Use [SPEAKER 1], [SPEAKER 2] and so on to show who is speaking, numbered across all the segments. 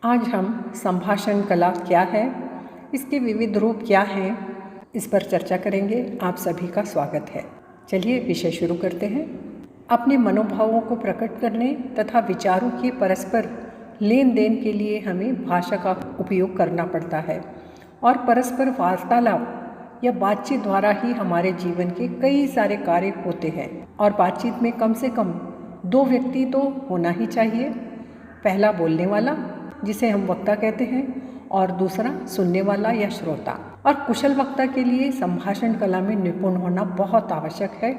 [SPEAKER 1] आज हम संभाषण कला क्या है, इसके विविध रूप क्या हैं, इस पर चर्चा करेंगे। आप सभी का स्वागत है। चलिए विषय शुरू करते हैं। अपने मनोभावों को प्रकट करने तथा विचारों के परस्पर लेन देन के लिए हमें भाषा का उपयोग करना पड़ता है और परस्पर वार्तालाप या बातचीत द्वारा ही हमारे जीवन के कई सारे कार्य होते हैं और बातचीत में कम से कम 2 व्यक्ति तो होना ही चाहिए। पहला बोलने वाला, जिसे हम वक्ता कहते हैं, और दूसरा सुनने वाला या श्रोता। और कुशल वक्ता के लिए संभाषण कला में निपुण होना बहुत आवश्यक है,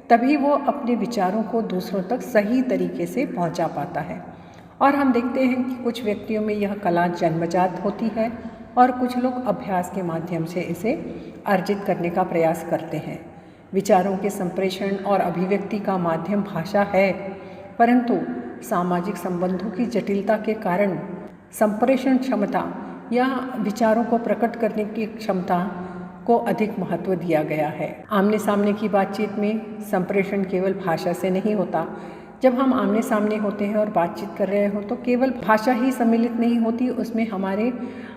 [SPEAKER 1] तभी वो अपने विचारों को दूसरों तक सही तरीके से पहुंचा पाता है। और हम देखते हैं कि कुछ व्यक्तियों में यह कला जन्मजात होती है और कुछ लोग अभ्यास के माध्यम से इसे अर्जित करने का प्रयास करते हैं। विचारों के संप्रेषण और अभिव्यक्ति का माध्यम भाषा है, परंतु सामाजिक संबंधों की जटिलता के कारण संप्रेषण क्षमता या विचारों को प्रकट करने की क्षमता को अधिक महत्व दिया गया है। आमने सामने की बातचीत में संप्रेषण केवल भाषा से नहीं होता। जब हम आमने सामने होते हैं और बातचीत कर रहे हो तो केवल भाषा ही सम्मिलित नहीं होती, उसमें हमारे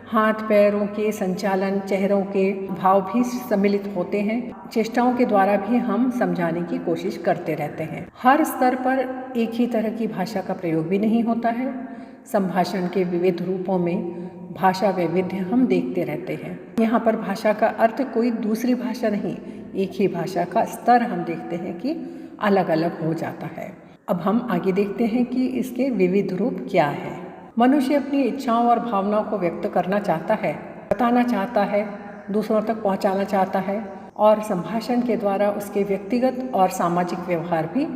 [SPEAKER 1] हाथ पैरों के संचालन, चेहरों के भाव भी सम्मिलित होते हैं। चेष्टाओं के द्वारा भी हम समझाने की कोशिश करते रहते हैं। हर स्तर पर एक ही तरह की भाषा का प्रयोग भी नहीं होता है। संभाषण के विविध रूपों में भाषा वैविध्य हम देखते रहते हैं। यहाँ पर भाषा का अर्थ कोई दूसरी भाषा नहीं, एक ही भाषा का स्तर हम देखते हैं कि अलग अलग हो जाता है। अब हम आगे देखते हैं कि इसके विविध रूप क्या है। मनुष्य अपनी इच्छाओं और भावनाओं को व्यक्त करना चाहता है, बताना चाहता है, दूसरों तक पहुँचाना चाहता है और संभाषण के द्वारा उसके व्यक्तिगत और सामाजिक व्यवहार भी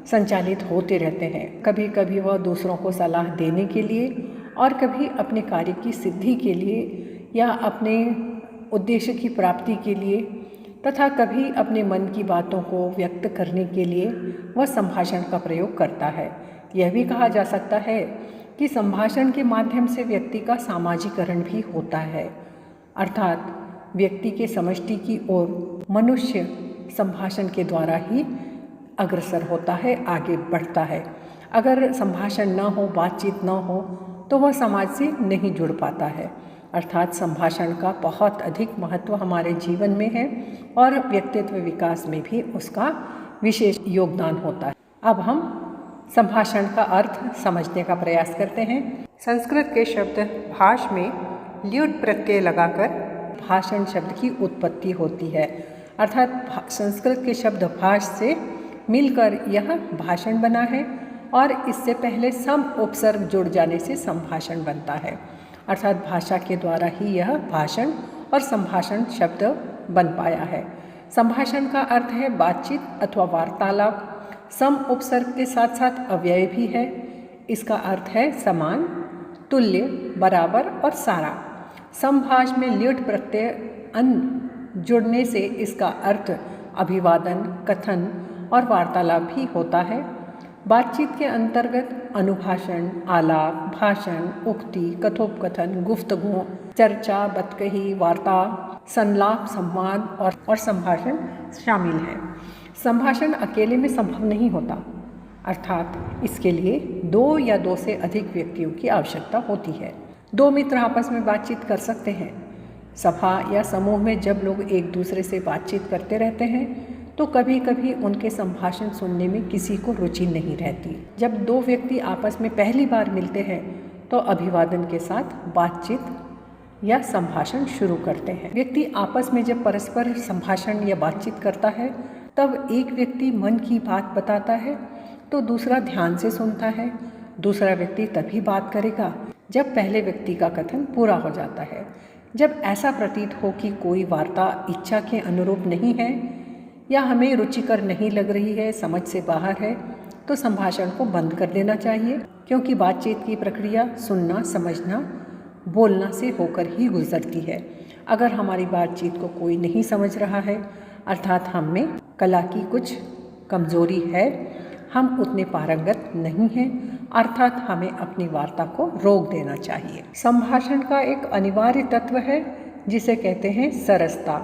[SPEAKER 1] संचालित होते रहते हैं। कभी कभी वह दूसरों को सलाह देने के लिए और कभी अपने कार्य की सिद्धि के लिए या अपने उद्देश्य की प्राप्ति के लिए तथा कभी अपने मन की बातों को व्यक्त करने के लिए वह संभाषण का प्रयोग करता है। यह भी कहा जा सकता है कि संभाषण के माध्यम से व्यक्ति का सामाजिकरण भी होता है, अर्थात व्यक्ति के समष्टि की ओर मनुष्य संभाषण के द्वारा ही अग्रसर होता है, आगे बढ़ता है। अगर संभाषण न हो, बातचीत न हो तो वह समाज से नहीं जुड़ पाता है। अर्थात संभाषण का बहुत अधिक महत्व हमारे जीवन में है और व्यक्तित्व विकास में भी उसका विशेष योगदान होता है। अब हम संभाषण का अर्थ समझने का प्रयास करते हैं। संस्कृत के शब्द भाष में ल्युट् प्रत्यय लगाकर भाषण शब्द की उत्पत्ति होती है, अर्थात संस्कृत के शब्द भाष से मिलकर यह भाषण बना है और इससे पहले सम उपसर्ग जुड़ जाने से संभाषण बनता है, अर्थात भाषा के द्वारा ही यह भाषण और संभाषण शब्द बन पाया है। संभाषण का अर्थ है बातचीत अथवा वार्तालाप। सम उपसर्ग के साथ साथ अव्यय भी है। इसका अर्थ है समान, तुल्य, बराबर और सारा। संभाष में ल्युट् प्रत्यय अन जुड़ने से इसका अर्थ अभिवादन, कथन और वार्तालाप भी होता है। बातचीत के अंतर्गत अनुभाषण, आलाप, भाषण, उक्ति, कथोपकथन, गुफ्तगू, चर्चा, बतकही, वार्ता, संलाप, संवाद और संभाषण शामिल है। संभाषण अकेले में संभव नहीं होता, अर्थात इसके लिए 2 या 2 से अधिक व्यक्तियों की आवश्यकता होती है। 2 मित्र आपस में बातचीत कर सकते हैं। सभा या समूह में जब लोग एक दूसरे से बातचीत करते रहते हैं तो कभी कभी उनके संभाषण सुनने में किसी को रुचि नहीं रहती। जब 2 व्यक्ति आपस में पहली बार मिलते हैं तो अभिवादन के साथ बातचीत या संभाषण शुरू करते हैं। व्यक्ति आपस में जब परस्पर संभाषण या बातचीत करता है तब एक व्यक्ति मन की बात बताता है तो दूसरा ध्यान से सुनता है। दूसरा व्यक्ति तभी बात करेगा जब पहले व्यक्ति का कथन पूरा हो जाता है। जब ऐसा प्रतीत हो कि कोई वार्ता इच्छा के अनुरूप नहीं है या हमें रुचिकर नहीं लग रही है, समझ से बाहर है, तो संभाषण को बंद कर देना चाहिए, क्योंकि बातचीत की प्रक्रिया सुनना, समझना, बोलना से होकर ही गुजरती है। अगर हमारी बातचीत को कोई नहीं समझ रहा है, अर्थात हम में कला की कुछ कमजोरी है, हम उतने पारंगत नहीं हैं, अर्थात हमें अपनी वार्ता को रोक देना चाहिए। संभाषण का एक अनिवार्य तत्व है जिसे कहते हैं सरसता,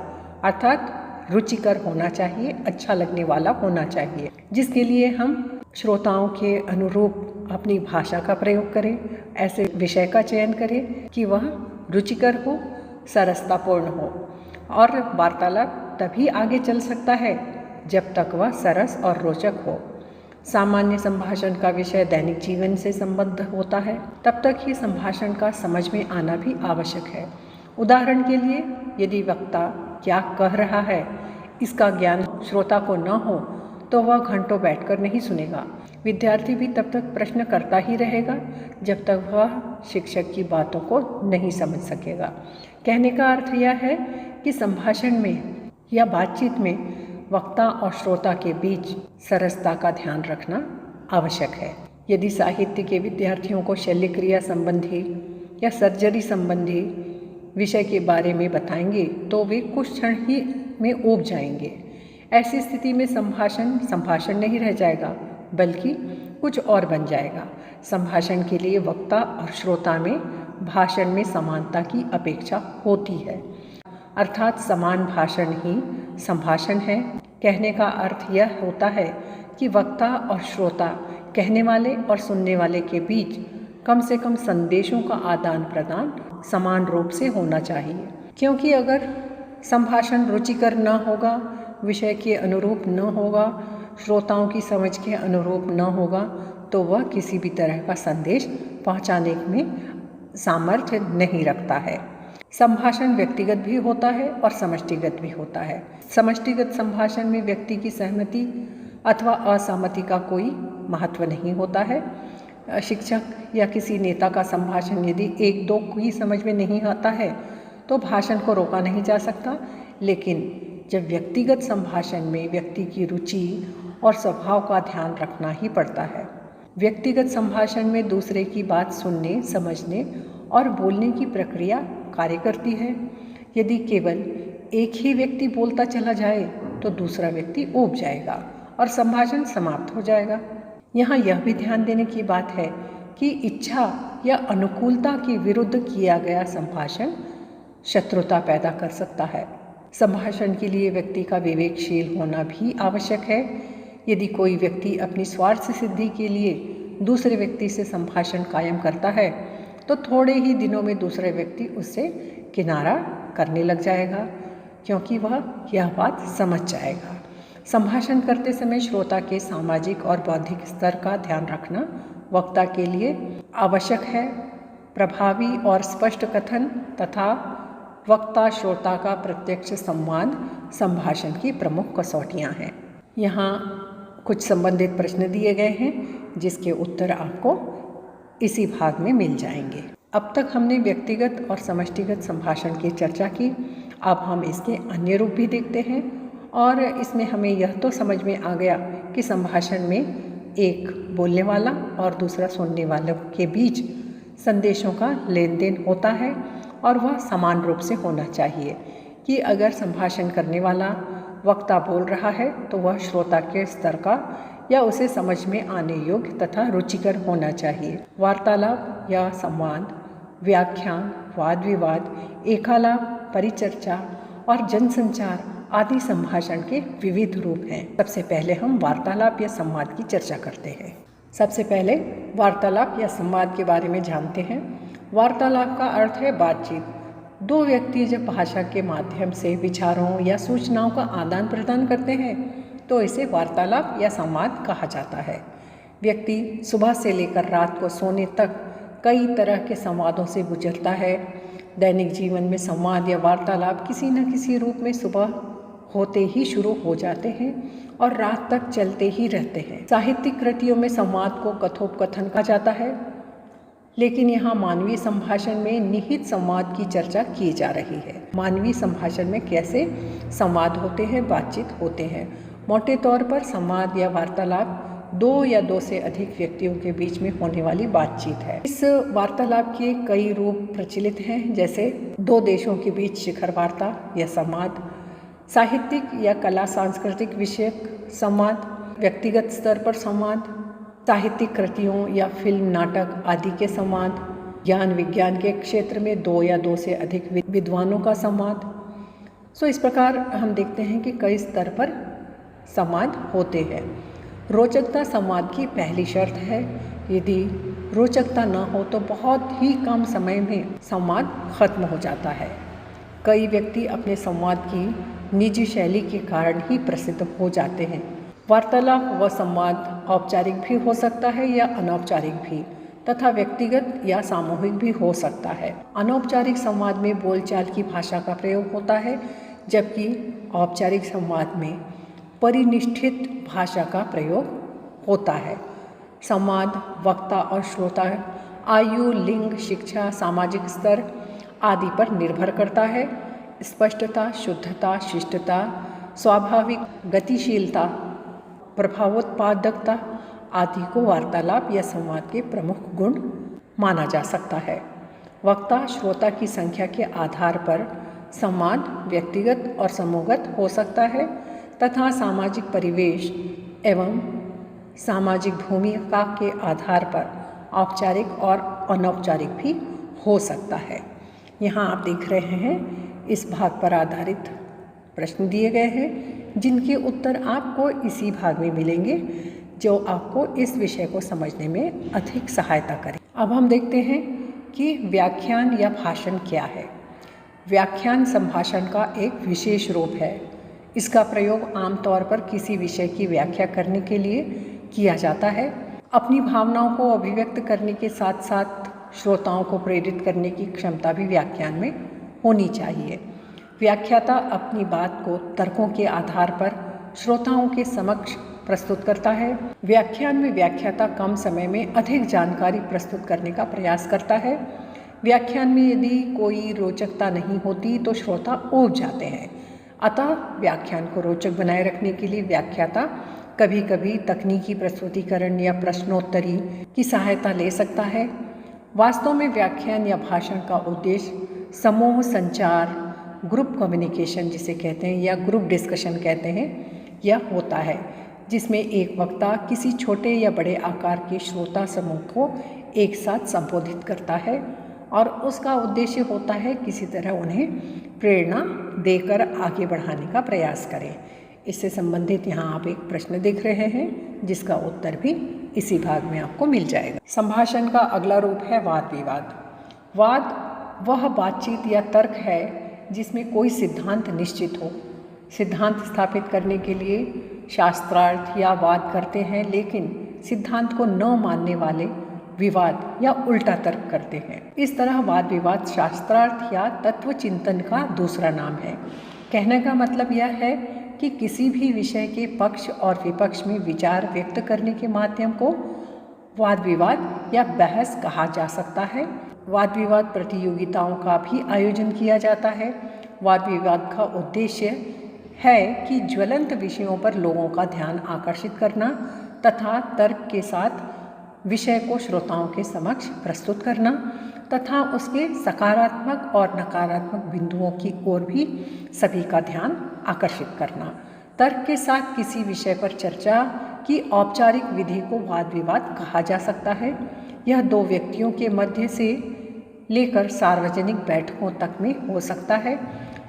[SPEAKER 1] अर्थात रुचिकर होना चाहिए, अच्छा लगने वाला होना चाहिए, जिसके लिए हम श्रोताओं के अनुरूप अपनी भाषा का प्रयोग करें। ऐसे विषय का चयन करें कि वह रुचिकर हो, सरसतापूर्ण हो, और वार्तालाप तभी आगे चल सकता है जब तक वह सरस और रोचक हो। सामान्य संभाषण का विषय दैनिक जीवन से संबद्ध होता है, तब तक ही संभाषण का समझ में आना भी आवश्यक है। उदाहरण के लिए, यदि वक्ता क्या कह रहा है इसका ज्ञान श्रोता को न हो तो वह घंटों बैठकर नहीं सुनेगा। विद्यार्थी भी तब तक प्रश्न करता ही रहेगा जब तक वह शिक्षक की बातों को नहीं समझ सकेगा। कहने का अर्थ यह है कि संभाषण में या बातचीत में वक्ता और श्रोता के बीच सरसता का ध्यान रखना आवश्यक है। यदि साहित्य के विद्यार्थियों को शल्य क्रिया संबंधी या सर्जरी संबंधी विषय के बारे में बताएंगे तो वे कुछ क्षण ही में ऊब जाएंगे। ऐसी स्थिति में संभाषण नहीं रह जाएगा, बल्कि कुछ और बन जाएगा। संभाषण के लिए वक्ता और श्रोता में भाषण में समानता की अपेक्षा होती है, अर्थात समान भाषण ही संभाषण है। कहने का अर्थ यह होता है कि वक्ता और श्रोता, कहने वाले और सुनने वाले के बीच कम से कम संदेशों का आदान प्रदान समान रूप से होना चाहिए। क्योंकि अगर संभाषण रुचिकर न होगा, विषय के अनुरूप न होगा, श्रोताओं की समझ के अनुरूप न होगा, तो वह किसी भी तरह का संदेश पहुंचाने में सामर्थ्य नहीं रखता है। संभाषण व्यक्तिगत भी होता है और समष्टिगत भी होता है। समष्टिगत संभाषण में व्यक्ति की सहमति अथवा असहमति का कोई महत्व नहीं होता है। शिक्षक या किसी नेता का संभाषण यदि एक दो को ही समझ में नहीं आता है तो भाषण को रोका नहीं जा सकता, लेकिन जब व्यक्तिगत संभाषण में व्यक्ति की रुचि और स्वभाव का ध्यान रखना ही पड़ता है। व्यक्तिगत संभाषण में दूसरे की बात सुनने, समझने और बोलने की प्रक्रिया कार्य करती है। यदि केवल एक ही व्यक्ति बोलता चला जाए तो दूसरा व्यक्ति ऊब जाएगा और संभाषण समाप्त हो जाएगा। यहाँ यह भी ध्यान देने की बात है कि इच्छा या अनुकूलता के विरुद्ध किया गया संभाषण शत्रुता पैदा कर सकता है। संभाषण के लिए व्यक्ति का विवेकशील होना भी आवश्यक है। यदि कोई व्यक्ति अपनी स्वार्थ सिद्धि के लिए दूसरे व्यक्ति से संभाषण कायम करता है तो थोड़े ही दिनों में दूसरा व्यक्ति उससे किनारा करने लग जाएगा, क्योंकि वह यह बात समझ जाएगा। संभाषण करते समय श्रोता के सामाजिक और बौद्धिक स्तर का ध्यान रखना वक्ता के लिए आवश्यक है। प्रभावी और स्पष्ट कथन तथा वक्ता श्रोता का प्रत्यक्ष संवाद संभाषण की प्रमुख कसौटियाँ हैं। यहाँ कुछ संबंधित प्रश्न दिए गए हैं जिसके उत्तर आपको इसी भाग में मिल जाएंगे। अब तक हमने व्यक्तिगत और समष्टिगत संभाषण की चर्चा की। अब हम इसके अन्य रूप भी देखते हैं और इसमें हमें यह तो समझ में आ गया कि संभाषण में एक बोलने वाला और दूसरा सुनने वालों के बीच संदेशों का लेन देन होता है और वह समान रूप से होना चाहिए कि अगर संभाषण करने वाला वक्ता बोल रहा है तो वह श्रोता के स्तर का या उसे समझ में आने योग्य तथा रुचिकर होना चाहिए। वार्तालाप या संवाद, व्याख्यान, वाद विवाद, एकालाप, परिचर्चा और जनसंचार आदि संभाषण के विविध रूप हैं। सबसे पहले हम वार्तालाप या संवाद की चर्चा करते हैं। सबसे पहले वार्तालाप या संवाद के बारे में जानते हैं। वार्तालाप का अर्थ है बातचीत। दो व्यक्ति जब भाषा के माध्यम से विचारों या सूचनाओं का आदान प्रदान करते हैं तो इसे वार्तालाप या संवाद कहा जाता है। व्यक्ति सुबह से लेकर रात को सोने तक कई तरह के संवादों से गुजरता है। दैनिक जीवन में संवाद या वार्तालाप किसी न किसी रूप में सुबह होते ही शुरू हो जाते हैं और रात तक चलते ही रहते हैं। साहित्यिक कृतियों में संवाद को कथोपकथन कहा जाता है, लेकिन यहाँ मानवीय संभाषण में निहित संवाद की चर्चा की जा रही है। मानवीय संभाषण में कैसे संवाद होते हैं, बातचीत होते हैं। मोटे तौर पर संवाद या वार्तालाप दो या दो से अधिक व्यक्तियों के बीच में होने वाली बातचीत है। इस वार्तालाप के कई रूप प्रचलित हैं, जैसे दो देशों के बीच शिखर वार्ता या संवाद, साहित्यिक या कला सांस्कृतिक विषयक संवाद, व्यक्तिगत स्तर पर संवाद, साहित्यिक कृतियों या फिल्म, नाटक आदि के संवाद, ज्ञान विज्ञान के क्षेत्र में दो या दो से अधिक विद्वानों का संवाद। इस प्रकार हम देखते हैं कि कई स्तर पर संवाद होते हैं। रोचकता संवाद की पहली शर्त है। यदि रोचकता न हो तो बहुत ही कम समय में संवाद खत्म हो जाता है। कई व्यक्ति अपने संवाद की निजी शैली के कारण ही प्रसिद्ध हो जाते हैं। वार्तालाप व संवाद औपचारिक भी हो सकता है या अनौपचारिक भी, तथा व्यक्तिगत या सामूहिक भी हो सकता है। अनौपचारिक संवाद में बोलचाल की भाषा का प्रयोग होता है, जबकि औपचारिक संवाद में परिनिष्ठित भाषा का प्रयोग होता है। संवाद वक्ता और श्रोता आयु, लिंग, शिक्षा, सामाजिक स्तर आदि पर निर्भर करता है। स्पष्टता, शुद्धता, शिष्टता, स्वाभाविक गतिशीलता, प्रभावोत्पादकता आदि को वार्तालाप या संवाद के प्रमुख गुण माना जा सकता है। वक्ता श्रोता की संख्या के आधार पर संवाद व्यक्तिगत और समूहगत हो सकता है तथा सामाजिक परिवेश एवं सामाजिक भूमिका के आधार पर औपचारिक और अनौपचारिक भी हो सकता है। यहाँ आप देख रहे हैं इस भाग पर आधारित प्रश्न दिए गए हैं, जिनके उत्तर आपको इसी भाग में मिलेंगे, जो आपको इस विषय को समझने में अधिक सहायता करें। अब हम देखते हैं कि व्याख्यान या भाषण क्या है। व्याख्यान संभाषण का एक विशेष रूप है। इसका प्रयोग आमतौर पर किसी विषय की व्याख्या करने के लिए किया जाता है। अपनी भावनाओं को अभिव्यक्त करने के साथ साथ श्रोताओं को प्रेरित करने की क्षमता भी व्याख्यान में होनी चाहिए। व्याख्याता अपनी बात को तर्कों के आधार पर श्रोताओं के समक्ष प्रस्तुत करता है। व्याख्यान में व्याख्याता कम समय में अधिक जानकारी प्रस्तुत करने का प्रयास करता है। व्याख्यान में यदि कोई रोचकता नहीं होती तो श्रोता ऊब जाते हैं। अतः व्याख्यान को रोचक बनाए रखने के लिए व्याख्याता कभी कभी तकनीकी प्रस्तुतिकरण या प्रश्नोत्तरी की सहायता ले सकता है। वास्तव में व्याख्यान या भाषण का उद्देश्य समूह संचार, ग्रुप कम्युनिकेशन जिसे कहते हैं या ग्रुप डिस्कशन कहते हैं, यह होता है, जिसमें एक वक्ता किसी छोटे या बड़े आकार के श्रोता समूह को एक साथ संबोधित करता है और उसका उद्देश्य होता है किसी तरह उन्हें प्रेरणा देकर आगे बढ़ाने का प्रयास करें। इससे संबंधित यहाँ आप एक प्रश्न देख रहे हैं, जिसका उत्तर भी इसी भाग में आपको मिल जाएगा। संभाषण का अगला रूप है वाद विवाद। वाद वह बातचीत या तर्क है जिसमें कोई सिद्धांत निश्चित हो। सिद्धांत स्थापित करने के लिए शास्त्रार्थ या वाद करते हैं, लेकिन सिद्धांत को न मानने वाले विवाद या उल्टा तर्क करते हैं। इस तरह वाद विवाद शास्त्रार्थ या तत्व चिंतन का दूसरा नाम है। कहने का मतलब यह है कि किसी भी विषय के पक्ष और विपक्ष में विचार व्यक्त करने के माध्यम को वाद विवाद या बहस कहा जा सकता है। वाद विवाद प्रतियोगिताओं का भी आयोजन किया जाता है। वाद विवाद का उद्देश्य है कि ज्वलंत विषयों पर लोगों का ध्यान आकर्षित करना तथा तर्क के साथ विषय को श्रोताओं के समक्ष प्रस्तुत करना तथा उसके सकारात्मक और नकारात्मक बिंदुओं की ओर भी सभी का ध्यान आकर्षित करना। तर्क के साथ किसी विषय पर चर्चा की औपचारिक विधि को वाद विवाद कहा जा सकता है। यह दो व्यक्तियों के मध्य से लेकर सार्वजनिक बैठकों तक में हो सकता है,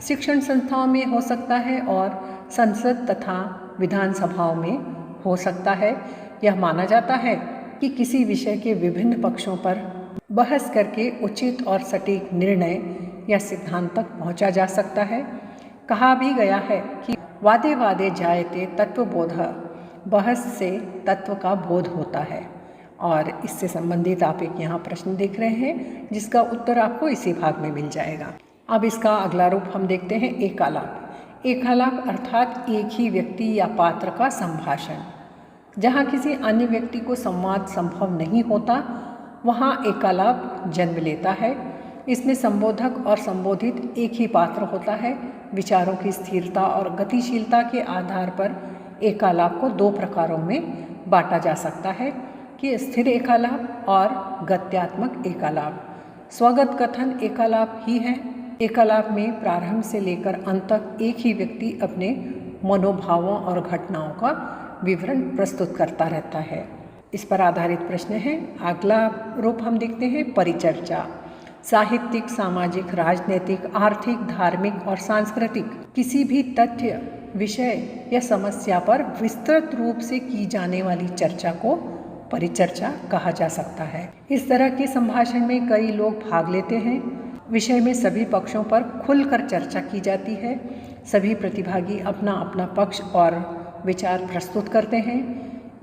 [SPEAKER 1] शिक्षण संस्थाओं में हो सकता है और संसद तथा विधानसभाओं में हो सकता है। यह माना जाता है कि किसी विषय के विभिन्न पक्षों पर बहस करके उचित और सटीक निर्णय या सिद्धांत तक पहुंचा जा सकता है। कहा भी गया है कि वादे वादे जायते तत्वबोधः, बहस से तत्व का बोध होता है। और इससे संबंधित आप एक यहाँ प्रश्न देख रहे हैं, जिसका उत्तर आपको इसी भाग में मिल जाएगा। अब इसका अगला रूप हम देखते हैं एकालाप। एकालाप अर्थात एक ही व्यक्ति या पात्र का संभाषण। जहाँ किसी अन्य व्यक्ति को संवाद संभव नहीं होता, वहाँ एकालाप जन्म लेता है। इसमें संबोधक और संबोधित एक ही पात्र होता है। विचारों की स्थिरता और गतिशीलता के आधार पर एकालाप को दो प्रकारों में बांटा जा सकता है कि स्थिर एकालाप और गत्यात्मक एकालाप। स्वगत कथन एकालाप ही है। एकालाप में प्रारंभ से लेकर अंत तक एक ही व्यक्ति अपने मनोभावों और घटनाओं का विवरण प्रस्तुत करता रहता है। इस पर आधारित प्रश्न है। अगला रूप हम देखते हैं परिचर्चा। साहित्यिक, सामाजिक, राजनीतिक, आर्थिक, धार्मिक और सांस्कृतिक किसी भी तथ्य विषय या समस्या पर विस्तृत रूप से की जाने वाली चर्चा को परिचर्चा कहा जा सकता है। इस तरह के संभाषण में कई लोग भाग लेते हैं। विषय में सभी पक्षों पर खुलकर चर्चा की जाती है। सभी प्रतिभागी अपना अपना पक्ष और विचार प्रस्तुत करते हैं।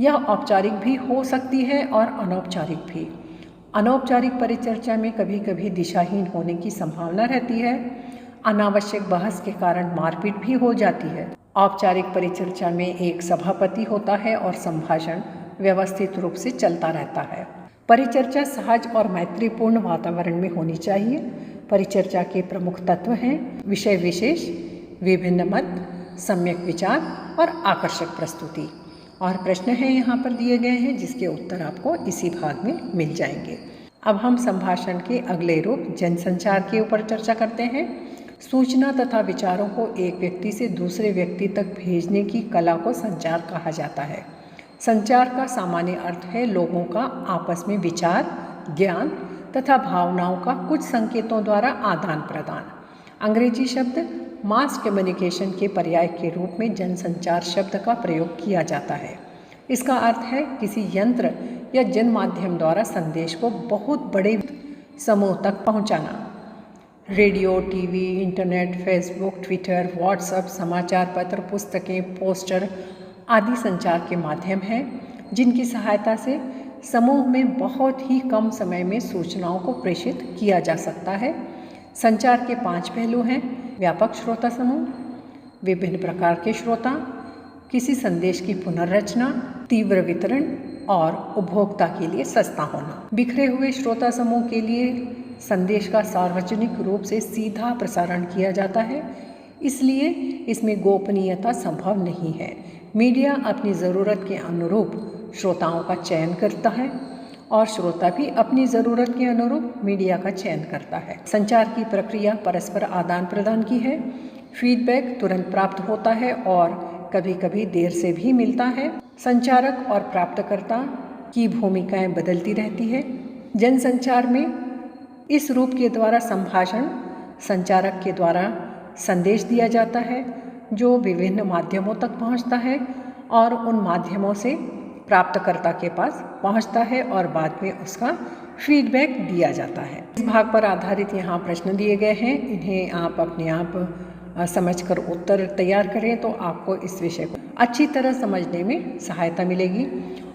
[SPEAKER 1] यह औपचारिक भी हो सकती है और अनौपचारिक भी। अनौपचारिक परिचर्चा में कभी कभी दिशाहीन होने की संभावना रहती है। अनावश्यक बहस के कारण मारपीट भी हो जाती है। औपचारिक परिचर्चा में एक सभापति होता है और संभाषण व्यवस्थित रूप से चलता रहता है। परिचर्चा सहज और मैत्रीपूर्ण वातावरण में होनी चाहिए। परिचर्चा के प्रमुख तत्व हैं विषय विशेष, विभिन्न मत, सम्यक विचार और आकर्षक प्रस्तुति। और प्रश्न हैं यहाँ पर दिए गए हैं जिसके उत्तर आपको इसी भाग में मिल जाएंगे। अब हम संभाषण के अगले रूप जनसंचार के ऊपर चर्चा करते हैं। सूचना तथा विचारों को एक व्यक्ति से दूसरे व्यक्ति तक भेजने की कला को संचार कहा जाता है। संचार का सामान्य अर्थ है लोगों का आपस में विचार, ज्ञान तथा भावनाओं का कुछ संकेतों द्वारा आदान प्रदान। अंग्रेजी शब्द मास कम्युनिकेशन के पर्याय के रूप में जनसंचार शब्द का प्रयोग किया जाता है। इसका अर्थ है किसी यंत्र या जन माध्यम द्वारा संदेश को बहुत बड़े समूह तक पहुंचाना। Radio, TV, internet, Facebook, Twitter, WhatsApp, समाचार पत्र, पुस्तकें, पोस्टर आदि संचार के माध्यम हैं जिनकी सहायता से समूह में बहुत ही कम समय में सूचनाओं को प्रेषित किया जा सकता है। संचार के 5 पहलू हैं: व्यापक श्रोता समूह, विभिन्न प्रकार के श्रोता, किसी संदेश की पुनर्रचना, तीव्र वितरण और उपभोक्ता के लिए सस्ता होना। बिखरे हुए श्रोता समूह के लिए संदेश का सार्वजनिक रूप से सीधा प्रसारण किया जाता है, इसलिए इसमें गोपनीयता संभव नहीं है। मीडिया अपनी ज़रूरत के अनुरूप श्रोताओं का चयन करता है और श्रोता भी अपनी ज़रूरत के अनुरूप मीडिया का चयन करता है। संचार की प्रक्रिया परस्पर आदान प्रदान की है। फीडबैक तुरंत प्राप्त होता है और कभी कभी देर से भी मिलता है। संचारक और प्राप्तकर्ता की भूमिकाएं बदलती रहती है। जनसंचार में इस रूप के द्वारा संभाषण संचारक के द्वारा संदेश दिया जाता है जो विभिन्न माध्यमों तक पहुंचता है और उन माध्यमों से प्राप्तकर्ता के पास पहुंचता है और बाद में उसका फीडबैक दिया जाता है। इस भाग पर आधारित यहाँ प्रश्न दिए गए हैं, इन्हें आप अपने आप समझकर उत्तर तैयार करें तो आपको इस विषय को अच्छी तरह समझने में सहायता मिलेगी।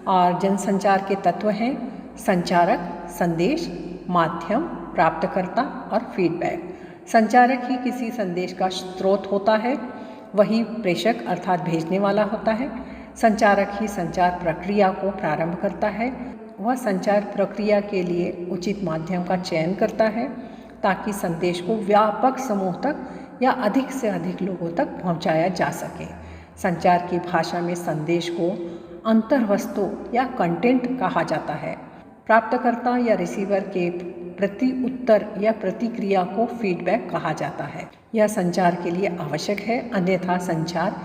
[SPEAKER 1] और जनसंचार के तत्व हैं संचारक, संदेश, माध्यम, प्राप्तकर्ता और फीडबैक। संचारक ही किसी संदेश का स्रोत होता है, वही प्रेषक अर्थात भेजने वाला होता है। संचारक ही संचार प्रक्रिया को प्रारंभ करता है। वह संचार प्रक्रिया के लिए उचित माध्यम का चयन करता है ताकि संदेश को व्यापक समूह तक या अधिक से अधिक लोगों तक पहुंचाया जा सके। संचार की भाषा में संदेश को अंतर्वस्तु या कंटेंट कहा जाता है। प्राप्तकर्ता या रिसीवर के प्रति उत्तर या प्रतिक्रिया को फीडबैक कहा जाता है। यह संचार के लिए आवश्यक है, अन्यथा संचार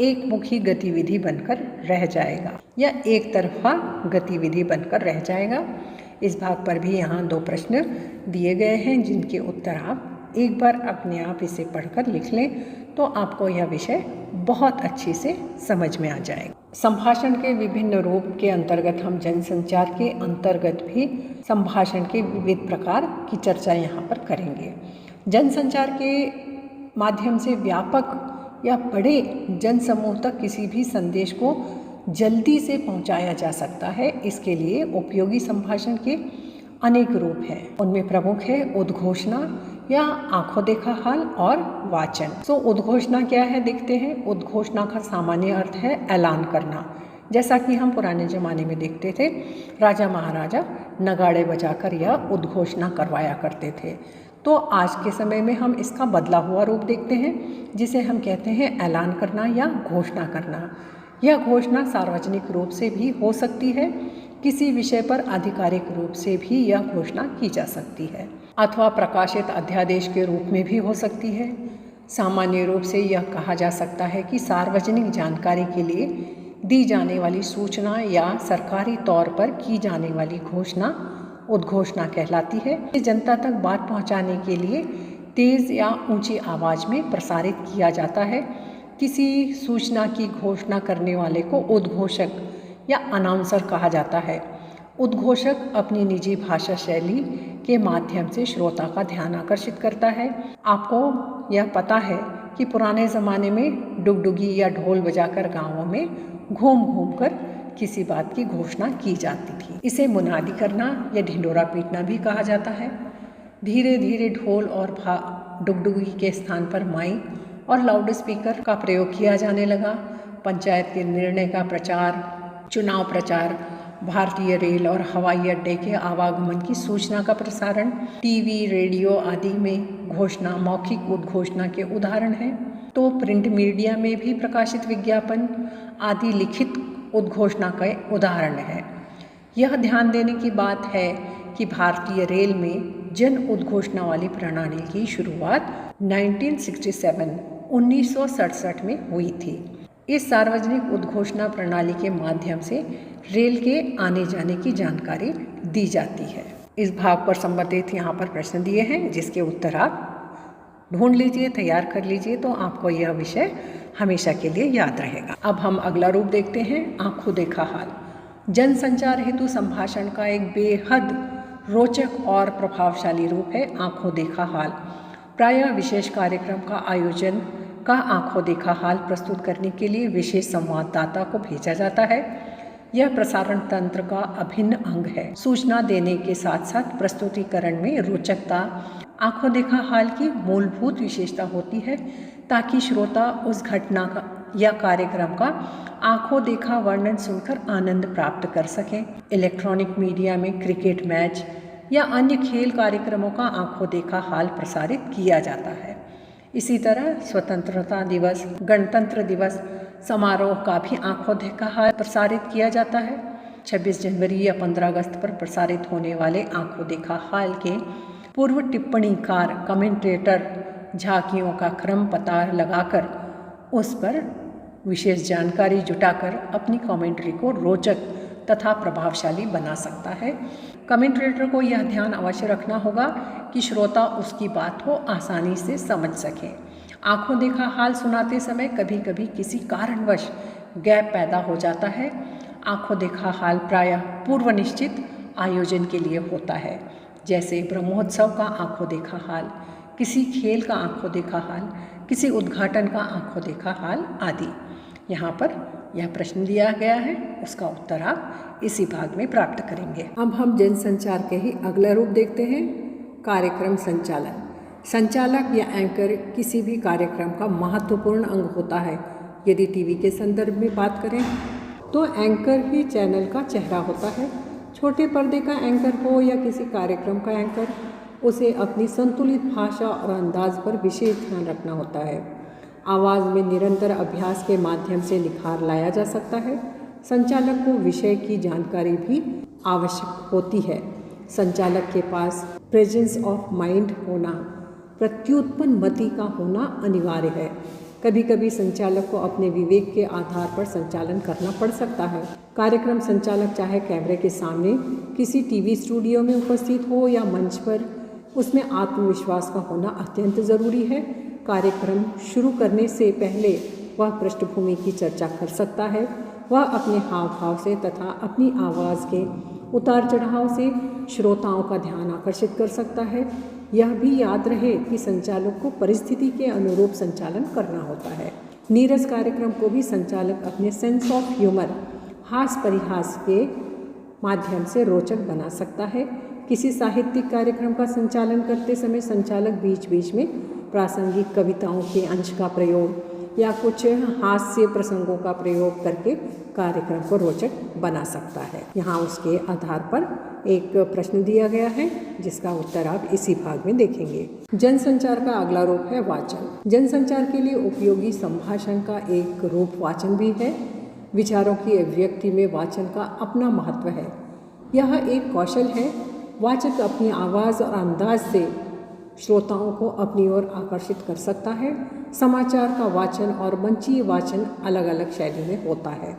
[SPEAKER 1] एक मुखी गतिविधि बनकर रह जाएगा या एक तरफा गतिविधि बनकर रह जाएगा। इस भाग पर भी यहाँ 2 प्रश्न दिए गए हैं जिनके उत्तर आप एक बार अपने आप इसे पढ़कर लिख लें तो आपको यह विषय बहुत अच्छी से समझ में आ जाएगा। संभाषण के विभिन्न रूप के अंतर्गत हम जनसंचार के अंतर्गत भी संभाषण के विविध प्रकार की चर्चा यहाँ पर करेंगे। जनसंचार के माध्यम से व्यापक या बड़े जनसमूह तक किसी भी संदेश को जल्दी से पहुंचाया जा सकता है। इसके लिए उपयोगी संभाषण के अनेक रूप हैं। उनमें प्रमुख है उद्घोषणा या आंखों देखा हाल और वाचन। उद्घोषणा क्या है देखते हैं। उद्घोषणा का सामान्य अर्थ है ऐलान करना। जैसा कि हम पुराने ज़माने में देखते थे, राजा महाराजा नगाड़े बजाकर यह उद्घोषणा करवाया करते थे। तो आज के समय में हम इसका बदला हुआ रूप देखते हैं जिसे हम कहते हैं ऐलान करना या घोषणा करना। यह घोषणा सार्वजनिक रूप से भी हो सकती है, किसी विषय पर आधिकारिक रूप से भी यह घोषणा की जा सकती है अथवा प्रकाशित अध्यादेश के रूप में भी हो सकती है। सामान्य रूप से यह कहा जा सकता है कि सार्वजनिक जानकारी के लिए दी जाने वाली सूचना या सरकारी तौर पर की जाने वाली घोषणा उद्घोषणा कहलाती है। जनता तक बात पहुंचाने के लिए तेज़ या ऊंची आवाज़ में प्रसारित किया जाता है। किसी सूचना की घोषणा करने वाले को उद्घोषक या अनाउंसर कहा जाता है। उद्घोषक अपनी निजी भाषा शैली के माध्यम से श्रोता का ध्यान आकर्षित करता है। आपको यह पता है कि पुराने ज़माने में डुगडुगी या ढोल बजाकर गाँवों में घूम घूम कर किसी बात की घोषणा की जाती थी। इसे मुनादी करना या ढिंढोरा पीटना भी कहा जाता है। धीरे धीरे ढोल और डुगडुगी के स्थान पर माइक और लाउड स्पीकर का प्रयोग किया जाने लगा। पंचायत के निर्णय का प्रचार, चुनाव प्रचार, भारतीय रेल और हवाई अड्डे के आवागमन की सूचना का प्रसारण, टीवी, रेडियो आदि में घोषणा मौखिक उद्घोषणा के उदाहरण हैं। तो प्रिंट मीडिया में भी प्रकाशित विज्ञापन आदि लिखित उद्घोषणा के उदाहरण है। यह ध्यान देने की बात है कि भारतीय रेल में जन उद्घोषणा वाली प्रणाली की शुरुआत 1967 में हुई थी। इस सार्वजनिक उद्घोषणा प्रणाली के माध्यम से रेल के आने जाने की जानकारी दी जाती है। इस भाग पर संबंधित यहाँ पर प्रश्न दिए हैं जिसके उत्तर आप ढूंढ लीजिए, तैयार कर लीजिए, तो आपको यह विषय हमेशा के लिए याद रहेगा। अब हम अगला रूप देखते हैं, आंखों देखा हाल। जनसंचार हेतु संभाषण का एक बेहद रोचक और प्रभावशाली रूप है आंखों देखा हाल। प्रायः विशेष कार्यक्रम का आयोजन का आंखों देखा हाल प्रस्तुत करने के लिए विशेष संवाददाता को भेजा जाता है। यह प्रसारण तंत्र का अभिन्न अंग है। सूचना देने के साथ साथ प्रस्तुतिकरण में रोचकता आंखों देखा हाल की मूलभूत विशेषता होती है, ताकि श्रोता उस घटना का या कार्यक्रम का आंखों देखा वर्णन सुनकर आनंद प्राप्त कर सकें। इलेक्ट्रॉनिक मीडिया में क्रिकेट मैच या अन्य खेल कार्यक्रमों का आंखों देखा हाल प्रसारित किया जाता है। इसी तरह स्वतंत्रता दिवस, गणतंत्र दिवस समारोह का भी आंखों देखा हाल प्रसारित किया जाता है। 26 जनवरी या 15 अगस्त पर प्रसारित होने वाले आंखों देखा हाल के पूर्व टिप्पणीकार कमेंटेटर झांकियों का क्रम पता लगाकर उस पर विशेष जानकारी जुटाकर अपनी कमेंट्री को रोचक तथा प्रभावशाली बना सकता है। कमेंटेटर को यह ध्यान अवश्य रखना होगा कि श्रोता उसकी बात को आसानी से समझ सके। आंखों देखा हाल सुनाते समय कभी कभी किसी कारणवश गैप पैदा हो जाता है। आंखों देखा हाल प्रायः पूर्व निश्चित आयोजन के लिए होता है, जैसे ब्रह्मोत्सव का आंखों देखा हाल, किसी खेल का आंखों देखा हाल, किसी उद्घाटन का आंखों देखा हाल आदि। यहाँ पर यह प्रश्न दिया गया है, उसका उत्तर आप इसी भाग में प्राप्त करेंगे। अब हम जनसंचार के ही अगला रूप देखते हैं, कार्यक्रम संचालन। संचालक या एंकर किसी भी कार्यक्रम का महत्वपूर्ण अंग होता है। यदि टीवी के संदर्भ में बात करें तो एंकर ही चैनल का चेहरा होता है। छोटे पर्दे का एंकर हो या किसी कार्यक्रम का एंकर, उसे अपनी संतुलित भाषा और अंदाज पर विशेष ध्यान रखना होता है। आवाज़ में निरंतर अभ्यास के माध्यम से निखार लाया जा सकता है। संचालक को विषय की जानकारी भी आवश्यक होती है। संचालक के पास प्रेजेंस ऑफ माइंड होना, प्रत्युत्पन्न मति का होना अनिवार्य है। कभी कभी संचालक को अपने विवेक के आधार पर संचालन करना पड़ सकता है। कार्यक्रम संचालक चाहे कैमरे के सामने किसी टीवी स्टूडियो में उपस्थित हो या मंच पर, उसमें आत्मविश्वास का होना अत्यंत ज़रूरी है। कार्यक्रम शुरू करने से पहले वह पृष्ठभूमि की चर्चा कर सकता है। वह अपने हाव भाव से तथा अपनी आवाज़ के उतार चढ़ाव से श्रोताओं का ध्यान आकर्षित कर सकता है। यह भी याद रहे कि संचालक को परिस्थिति के अनुरूप संचालन करना होता है। नीरस कार्यक्रम को भी संचालक अपने सेंस ऑफ ह्यूमर, हास परिहास के माध्यम से रोचक बना सकता है। किसी साहित्यिक कार्यक्रम का संचालन करते समय संचालक बीच बीच में प्रासंगिक कविताओं के अंश का प्रयोग या कुछ हास्य प्रसंगों का प्रयोग करके कार्यक्रम को रोचक बना सकता है। यहाँ उसके आधार पर एक प्रश्न दिया गया है जिसका उत्तर आप इसी भाग में देखेंगे। जनसंचार का अगला रूप है वाचन। जनसंचार के लिए उपयोगी संभाषण का एक रूप वाचन भी है। विचारों की अभिव्यक्ति में वाचन का अपना महत्व है। यह एक कौशल है। वाचक अपनी आवाज़ और अंदाज से श्रोताओं को अपनी ओर आकर्षित कर सकता है। समाचार का वाचन और मंचीय वाचन अलग अलग शैली में होता है।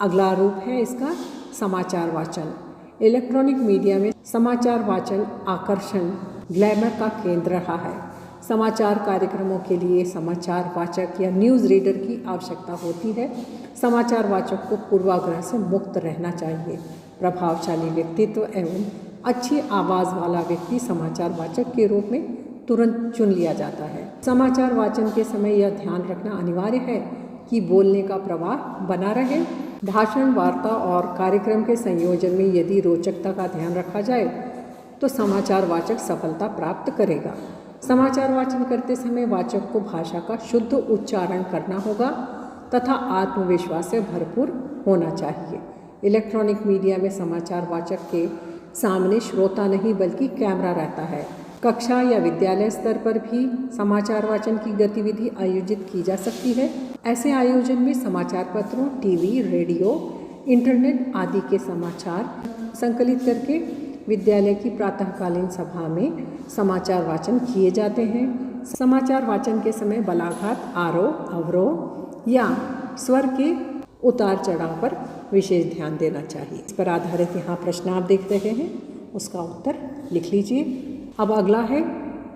[SPEAKER 1] अगला रूप है इसका समाचार वाचन। इलेक्ट्रॉनिक मीडिया में समाचार वाचन आकर्षण, ग्लैमर का केंद्र रहा है। समाचार कार्यक्रमों के लिए समाचार वाचक या न्यूज़ रीडर की आवश्यकता होती है। समाचार वाचक को पूर्वाग्रह से मुक्त रहना चाहिए। प्रभावशाली व्यक्तित्व एवं अच्छी आवाज़ वाला व्यक्ति समाचार वाचक के रूप में तुरंत चुन लिया जाता है। समाचार वाचन के समय यह ध्यान रखना अनिवार्य है कि बोलने का प्रवाह बना रहे। भाषण, वार्ता और कार्यक्रम के संयोजन में यदि रोचकता का ध्यान रखा जाए तो समाचार वाचक सफलता प्राप्त करेगा। समाचार वाचन करते समय वाचक को भाषा का शुद्ध उच्चारण करना होगा तथा आत्मविश्वास से भरपूर होना चाहिए। इलेक्ट्रॉनिक मीडिया में समाचार वाचक के सामने श्रोता नहीं बल्कि कैमरा रहता है। कक्षा या विद्यालय स्तर पर भी समाचार वाचन की गतिविधि आयोजित की जा सकती है। ऐसे आयोजन में समाचार पत्रों, टीवी, रेडियो, इंटरनेट आदि के समाचार संकलित करके विद्यालय की प्रातःकालीन सभा में समाचार वाचन किए जाते हैं। समाचार वाचन के समय बलाघात, आरोह, अवरोह या स्वर के उतार चढ़ाव पर विशेष ध्यान देना चाहिए। इस पर आधारित यहाँ प्रश्न आप देख रहे हैं, उसका उत्तर लिख लीजिए। अब अगला है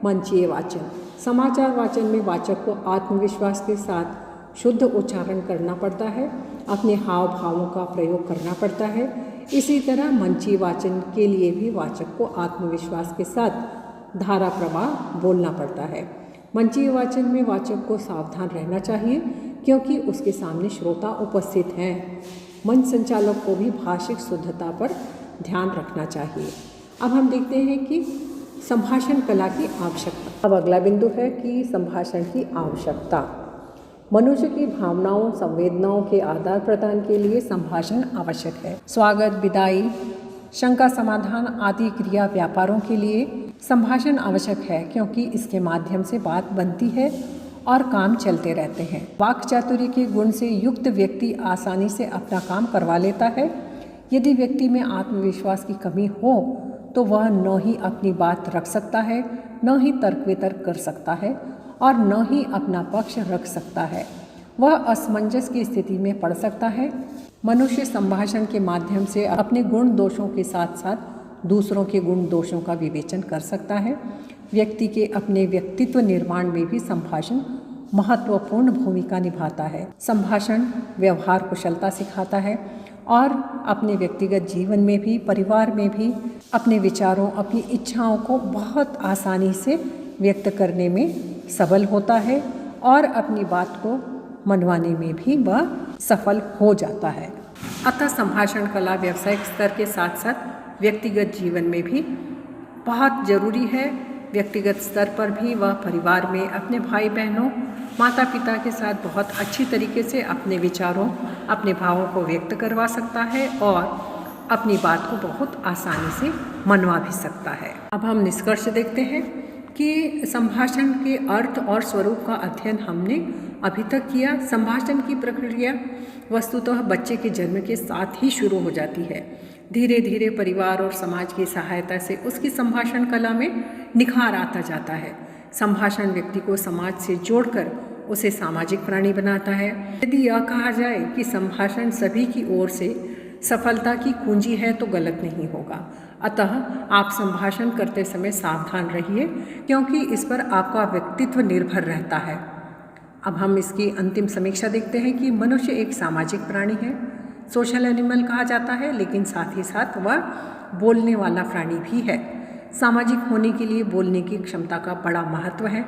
[SPEAKER 1] मंचीय वाचन। समाचार वाचन में वाचक को आत्मविश्वास के साथ शुद्ध उच्चारण करना पड़ता है, अपने हाव भावों का प्रयोग करना पड़ता है। इसी तरह मंचीय वाचन के लिए भी वाचक को आत्मविश्वास के साथ धारा प्रवाह बोलना पड़ता है। मंचीय वाचन में वाचक को सावधान रहना चाहिए क्योंकि उसके सामने श्रोता उपस्थित हैं। मंच संचालक को भी भाषिक शुद्धता पर ध्यान रखना चाहिए। अब हम देखते हैं कि संभाषण कला की आवश्यकता। अब अगला बिंदु है कि संभाषण की आवश्यकता। मनुष्य की भावनाओं, संवेदनाओं के आदान प्रदान के लिए संभाषण आवश्यक है। स्वागत, विदाई, शंका समाधान आदि क्रिया व्यापारों के लिए संभाषण आवश्यक है क्योंकि इसके माध्यम से बात बनती है और काम चलते रहते हैं। वाक् चातुर्य के गुण से युक्त व्यक्ति आसानी से अपना काम करवा लेता है। यदि व्यक्ति में आत्मविश्वास की कमी हो तो वह न ही अपनी बात रख सकता है, न ही तर्क वितर्क कर सकता है और न ही अपना पक्ष रख सकता है। वह असमंजस की स्थिति में पड़ सकता है। मनुष्य संभाषण के माध्यम से अपने गुण दोषों के साथ साथ दूसरों के गुण दोषों का विवेचन कर सकता है। व्यक्ति के अपने व्यक्तित्व निर्माण में भी संभाषण महत्वपूर्ण भूमिका निभाता है। संभाषण व्यवहार कुशलता सिखाता है और अपने व्यक्तिगत जीवन में भी, परिवार में भी अपने विचारों, अपनी इच्छाओं को बहुत आसानी से व्यक्त करने में सबल होता है और अपनी बात को मनवाने में भी वह सफल हो जाता है। अतः संभाषण कला व्यावसायिक स्तर के साथ साथ व्यक्तिगत जीवन में भी बहुत जरूरी है। व्यक्तिगत स्तर पर भी वह परिवार में अपने भाई बहनों, माता पिता के साथ बहुत अच्छी तरीके से अपने विचारों, अपने भावों को व्यक्त करवा सकता है और अपनी बात को बहुत आसानी से मनवा भी सकता है। अब हम निष्कर्ष देखते हैं कि संभाषण के अर्थ और स्वरूप का अध्ययन हमने अभी तक किया। संभाषण की प्रक्रिया वस्तुतः बच्चे के जन्म के साथ ही शुरू हो जाती है। धीरे धीरे परिवार और समाज की सहायता से उसकी संभाषण कला में निखार आता जाता है। संभाषण व्यक्ति को समाज से जोड़कर उसे सामाजिक प्राणी बनाता है। यदि यह कहा जाए कि संभाषण सभी की ओर से सफलता की कुंजी है तो गलत नहीं होगा। अतः आप संभाषण करते समय सावधान रहिए क्योंकि इस पर आपका व्यक्तित्व निर्भर रहता है। अब हम इसकी अंतिम समीक्षा देखते हैं कि मनुष्य एक सामाजिक प्राणी है, सोशल एनिमल कहा जाता है, लेकिन साथ ही साथ वह बोलने वाला प्राणी भी है। सामाजिक होने के लिए बोलने की क्षमता का बड़ा महत्व है।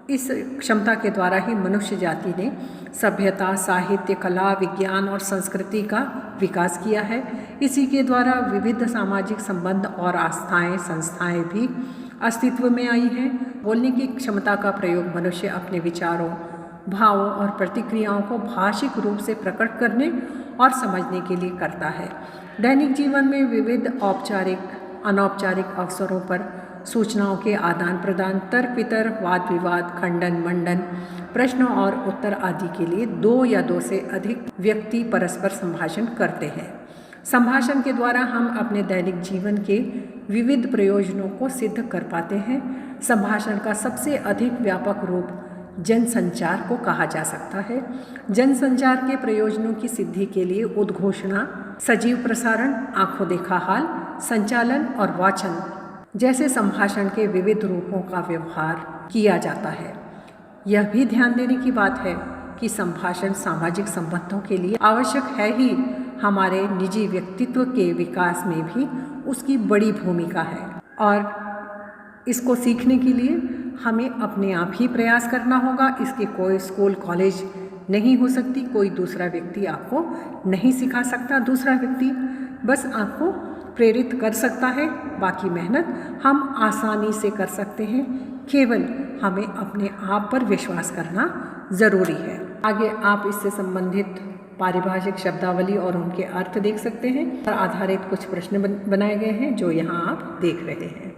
[SPEAKER 1] इस क्षमता के द्वारा ही मनुष्य जाति ने सभ्यता, साहित्य, कला, विज्ञान और संस्कृति का विकास किया है। इसी के द्वारा विविध सामाजिक संबंध और आस्थाएं, संस्थाएं भी अस्तित्व में आई हैं। बोलने की क्षमता का प्रयोग मनुष्य अपने विचारों, भावों और प्रतिक्रियाओं को भाषिक रूप से प्रकट करने और समझने के लिए करता है। दैनिक जीवन में विविध औपचारिक, अनौपचारिक अवसरों पर सूचनाओं के आदान प्रदान, तर्क वितर्क, वाद विवाद, खंडन मंडन, प्रश्न और उत्तर आदि के लिए दो या दो से अधिक व्यक्ति परस्पर संभाषण करते हैं। संभाषण के द्वारा हम अपने दैनिक जीवन के विविध प्रयोजनों को सिद्ध कर पाते हैं। संभाषण का सबसे अधिक व्यापक रूप जनसंचार को कहा जा सकता है। जनसंचार के प्रयोजनों की सिद्धि के लिए उद्घोषणा, सजीव प्रसारण, आंखों देखा हाल, संचालन और वाचन जैसे संभाषण के विविध रूपों का व्यवहार किया जाता है। यह भी ध्यान देने की बात है कि संभाषण सामाजिक संबंधों के लिए आवश्यक है ही, हमारे निजी व्यक्तित्व के विकास में भी उसकी बड़ी भूमिका है और इसको सीखने के लिए हमें अपने आप ही प्रयास करना होगा। इसके कोई स्कूल कॉलेज नहीं हो सकती, कोई दूसरा व्यक्ति आपको नहीं सिखा सकता। दूसरा व्यक्ति बस आपको प्रेरित कर सकता है, बाकी मेहनत हम आसानी से कर सकते हैं। केवल हमें अपने आप पर विश्वास करना ज़रूरी है। आगे आप इससे संबंधित पारिभाषिक शब्दावली और उनके अर्थ देख सकते हैं। पर आधारित कुछ प्रश्न बनाए गए हैं जो यहाँ आप देख रहे हैं।